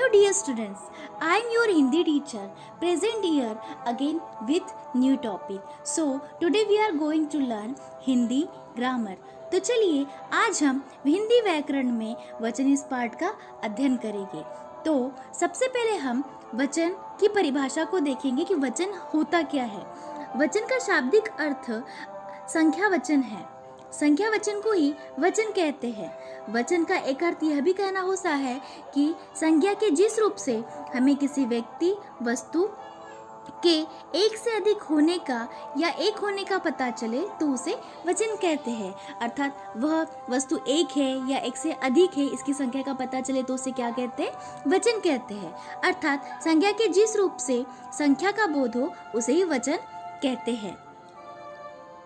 Hello dear students, I am your Hindi teacher present here again with new topic. So today we are going to learn Hindi grammar. तो चलिए आज हम हिंदी व्याकरण में वचन इस पाठ का अध्ययन करेंगे। तो सबसे पहले हम वचन की परिभाषा को देखेंगे कि वचन होता क्या है। वचन का शाब्दिक अर्थ संख्या वचन है। संख्या वचन को ही वचन कहते हैं। वचन का एक अर्थ यह भी कहना होता है कि संज्ञा के जिस रूप से हमें किसी व्यक्ति वस्तु के एक से अधिक होने का या एक होने का पता चले तो उसे वचन कहते हैं। अर्थात वह वस्तु एक है या एक से अधिक है, इसकी संख्या का पता चले तो उसे क्या कहते हैं, वचन कहते हैं। अर्थात संज्ञा के जिस रूप से संख्या का बोध हो उसे ही वचन कहते हैं।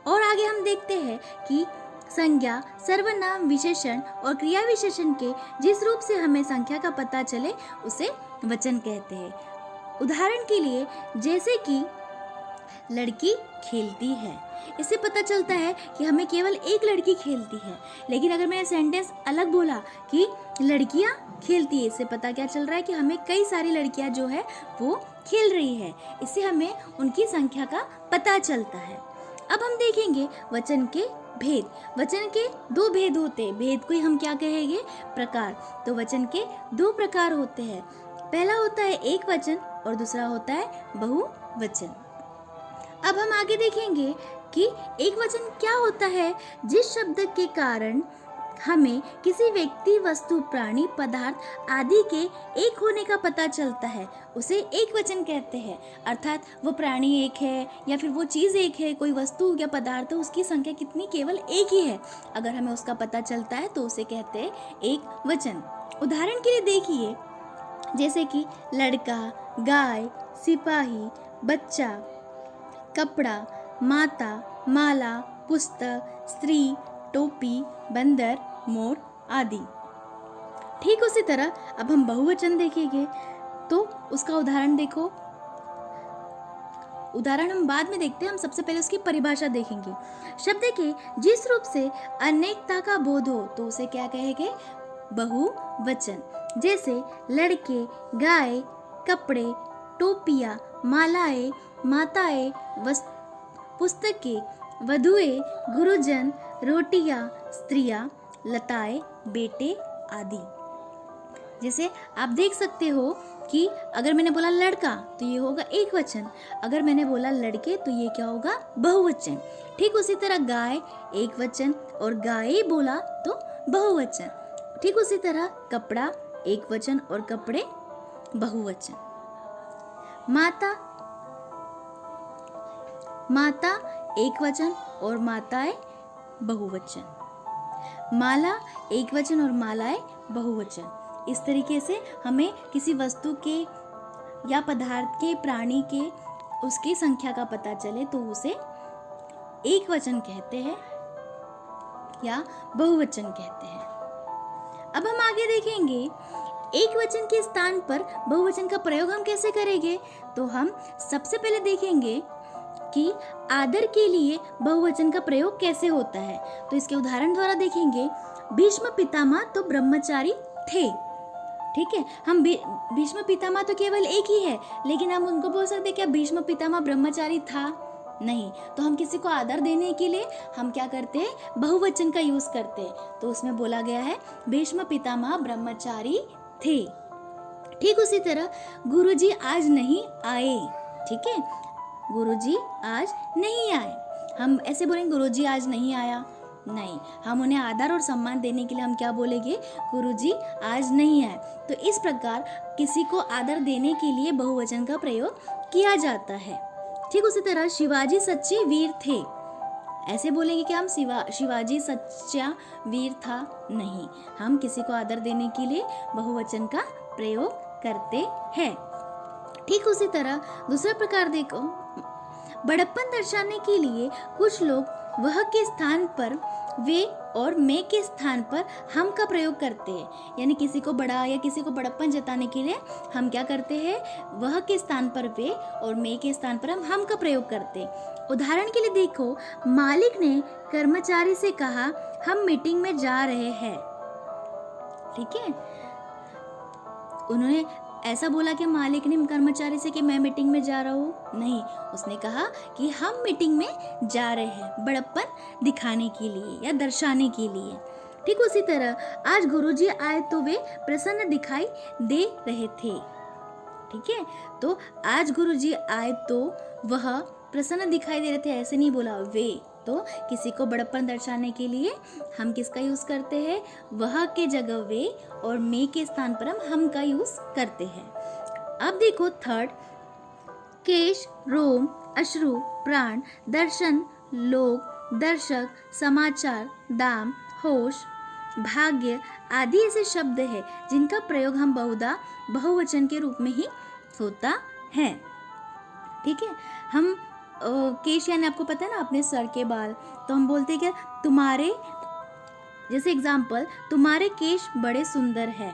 और आगे हम देखते हैं कि संज्ञा, सर्वनाम, विशेषण और क्रिया विशेषण के जिस रूप से हमें संख्या का पता चले उसे वचन कहते हैं। उदाहरण के लिए जैसे कि लड़की खेलती है, इससे पता चलता है कि हमें केवल एक लड़की खेलती है। लेकिन अगर मैंने सेंटेंस अलग बोला कि लड़कियां खेलती है, इससे पता क्या चल रहा है कि हमें कई सारी लड़कियां जो है वो खेल रही है। इससे हमें उनकी संख्या का पता चलता है। अब हम देखेंगे वचन के भेद। वचन के दो भेद होते हैं। भेद को ही हम क्या कहेंगे, प्रकार। तो वचन के दो प्रकार होते हैं। पहला होता है एक वचन और दूसरा होता है बहुवचन। अब हम आगे देखेंगे कि एक वचन क्या होता है। जिस शब्द के कारण हमें किसी व्यक्ति, वस्तु, प्राणी, पदार्थ आदि के एक होने का पता चलता है उसे एक वचन कहते हैं। अर्थात वो प्राणी एक है या फिर वो चीज़ एक है, कोई वस्तु या पदार्थ, उसकी संख्या कितनी, केवल एक ही है। अगर हमें उसका पता चलता है तो उसे कहते हैं एक वचन। उदाहरण के लिए देखिए जैसे कि लड़का, गाय, सिपाही, बच्चा, कपड़ा, माता, माला, पुस्तक, स्त्री, टोपी, बंदर, मोर आदि। ठीक उसी तरह अब हम बहुवचन देखेंगे तो उसका उदाहरण देखो। उदाहरण हम बाद में देखते हैं, हम सबसे पहले उसकी परिभाषा देखेंगे। शब्द के जिस रूप से अनेकता का बोध हो तो उसे क्या कहेंगे, बहुवचन। जैसे लड़के, गाय, कपड़े, टोपियाँ, मालाएं, माताएं, पुस्तकें, वधुएं, गुरुजन, रोटियां, स्त्रियां, लताएं, बेटे आदि। जैसे आप देख सकते हो कि अगर मैंने बोला लड़का तो ये होगा एक वचन, अगर मैंने बोला लड़के तो ये क्या होगा, बहुवचन। ठीक उसी तरह गाय एक वचन और गाय बोला तो बहुवचन। ठीक उसी तरह कपड़ा एक वचन और कपड़े बहुवचन। माता एक वचन और माताएं बहुवचन। माला एक वचन और मालाएं बहुवचन। इस तरीके से हमें किसी वस्तु के या पदार्थ के, प्राणी के, उसकी संख्या का पता चले तो उसे एक वचन कहते हैं या बहुवचन कहते हैं। अब हम आगे देखेंगे एक वचन के स्थान पर बहुवचन का प्रयोग हम कैसे करेंगे। तो हम सबसे पहले देखेंगे कि आदर के लिए बहुवचन का प्रयोग कैसे होता है। तो इसके उदाहरण द्वारा देखेंगे। भीष्म पितामह तो ब्रह्मचारी थे। ठीक है, हम भीष्म पितामह तो केवल एक ही है, लेकिन हम उनको बोल सकते क्या भीष्म पितामह ब्रह्मचारी था, नहीं। तो हम किसी को आदर देने के लिए हम क्या करते हैं, बहुवचन का यूज करते हैं। तो उसमें बोला गया है भीष्म पितामह ब्रह्मचारी थे। ठीक उसी तरह गुरुजी आज नहीं आए। ठीक है, गुरुजी आज नहीं आए। हम ऐसे बोलेंगे गुरुजी आज नहीं आया, नहीं। हम उन्हें आदर और सम्मान देने के लिए हम क्या बोलेंगे, गुरुजी आज नहीं आए। तो इस प्रकार किसी को आदर देने के लिए बहुवचन का प्रयोग किया जाता है। ठीक उसी तरह शिवाजी सच्चे वीर थे। ऐसे बोलेंगे कि हम शिवाजी सच्चा वीर था, नहीं। हम किसी को आदर देने के लिए बहुवचन का प्रयोग करते हैं। ठीक उसी तरह दूसरा प्रकार देखो, बड़प्पन दर्शाने के लिए कुछ लोग वह के स्थान पर वे और मैं के स्थान पर हम का प्रयोग करते हैं। यानी किसी को बड़ा या किसी को बड़प्पन जताने के लिए हम क्या करते हैं, वह के स्थान पर वे और मैं के स्थान पर हम का प्रयोग करते हैं। उदाहरण के लिए देखो, मालिक ने कर्मचारी से कहा हम मीटिंग में जा रहे हैं। ठीक है, उन्होंने ऐसा बोला कि मालिक ने कर्मचारी से कि मैं मीटिंग में जा रहा हूँ? नहीं, उसने कहा कि हम मीटिंग में जा रहे हैं बड़प्पन दिखाने के लिए या दर्शाने के लिए। ठीक उसी तरह आज गुरुजी आए तो वे प्रसन्न दिखाई दे रहे थे। ठीक है, तो आज गुरुजी आए तो वह प्रसन्न दिखाई दे रहे थे, ऐसे नहीं बोला वे। तो किसी को बड़प्पन दर्शाने के लिए हम किसका यूज करते हैं? वह के जगह वे और मैं के स्थान पर हम का यूज करते हैं। अब देखो थर्ड, केश, रोम, अश्रु, प्राण, दर्शन, लोक, दर्शक, समाचार, दाम, होश, भाग्य आदि ऐसे शब्द है जिनका प्रयोग हम बहुधा बहुवचन के रूप में ही होता है। ठीक है, हम केश यानी आपको पता है ना अपने सर के बाल, तो हम बोलते हैं क्या? तुम्हारे, जैसे एग्जाम्पल, तुम्हारे केश बड़े सुंदर है।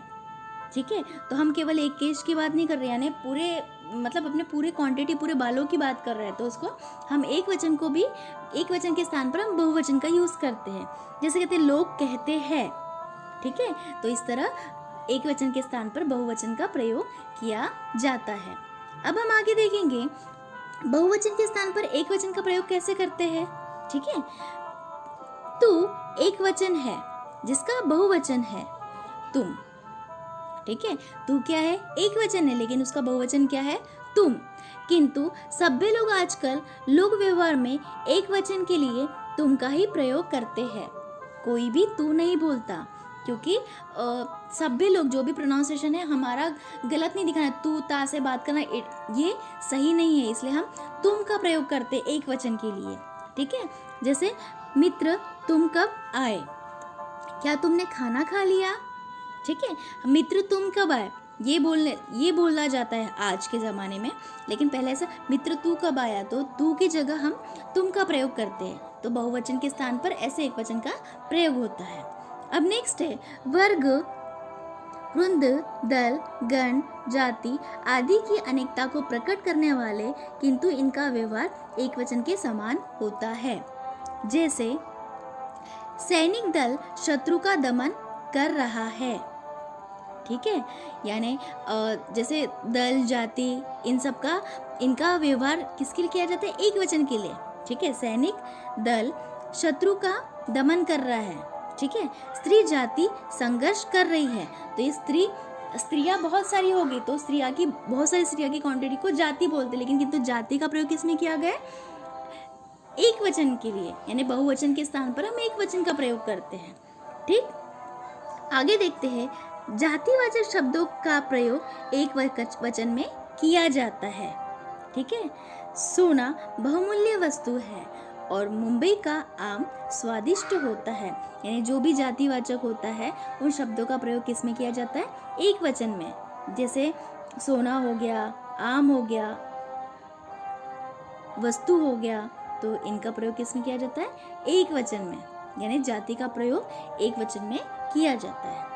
ठीक है, तो हम केवल एक केश की बात नहीं कर रहे, यानी पूरे मतलब अपने पूरे क्वांटिटी पूरे बालों की बात कर रहे हैं, तो उसको हम एक वचन को भी एक वचन के स्थान पर हम बहुवचन का यूज करते हैं। जैसे कहते हैं लोग कहते हैं। ठीक है, तो इस तरह एक वचन के स्थान पर बहुवचन का प्रयोग किया जाता है। अब हम आगे देखेंगे बहुवचन के स्थान पर एक वचन का प्रयोग कैसे करते हैं। ठीक है, तू एक वचन है जिसका बहुवचन है तुम। ठीक है, तू क्या है? एक वचन है, लेकिन उसका बहुवचन क्या है? तुम। किंतु सभ्य लोग आजकल लोक व्यवहार में एक वचन के लिए तुम का ही प्रयोग करते हैं, कोई भी तू नहीं बोलता, क्योंकि सभ्य लोग जो भी प्रोनाउंसिएशन है हमारा गलत नहीं दिखाना, तू ता से बात करना ये सही नहीं है, इसलिए हम तुम का प्रयोग करते एक वचन के लिए। ठीक है, जैसे मित्र तुम कब आए? क्या तुमने खाना खा लिया? ठीक है, मित्र तुम कब आए ये बोला जाता है आज के ज़माने में, लेकिन पहले ऐसा मित्र तू कब आया, तो तू की जगह हम तुम का प्रयोग करते हैं, तो बहुवचन के स्थान पर ऐसे एक वचन का प्रयोग होता है। अब नेक्स्ट है वर्ग, वृंद, दल, गण, जाति आदि की अनेकता को प्रकट करने वाले किंतु इनका व्यवहार एक वचन के समान होता है। जैसे सैनिक दल शत्रु का दमन कर रहा है। ठीक है, यानी जैसे दल, जाति, इन सब का इनका व्यवहार किसके लिए किया जाता है? एक वचन के लिए। ठीक है, सैनिक दल शत्रु का दमन कर रहा है। ठीक है, स्त्री जाति संघर्ष कर रही है, तो ये स्त्रियां बहुत सारी होगी, तो बहुत सारी स्त्रियां की क्वांटिटी को जाति बोलते, लेकिन किंतु जाति का प्रयोग किसमें किया गया? एक वचन के लिए, यानी बहुवचन के स्थान पर हम एक वचन का प्रयोग करते हैं। ठीक, आगे देखते हैं जातिवाचक शब्दों का प्रयोग एक वचन में किया जाता है। ठीक है, सोना बहुमूल्य वस्तु है और मुंबई का आम स्वादिष्ट होता है, यानी जो भी जातिवाचक होता है उन शब्दों का प्रयोग किस में किया जाता है? एक वचन में। जैसे सोना हो गया, आम हो गया, वस्तु हो गया, तो इनका प्रयोग किस में किया जाता है? एक वचन में, यानी जाति का प्रयोग एक वचन में किया जाता है।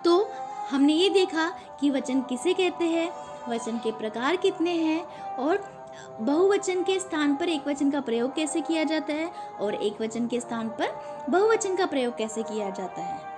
तो हमने ये देखा कि वचन किसे कहते हैं, वचन के प्रकार कितने हैं, और बहुवचन के स्थान पर एक वचन का प्रयोग कैसे किया जाता है, और एक वचन के स्थान पर बहुवचन का प्रयोग कैसे किया जाता है।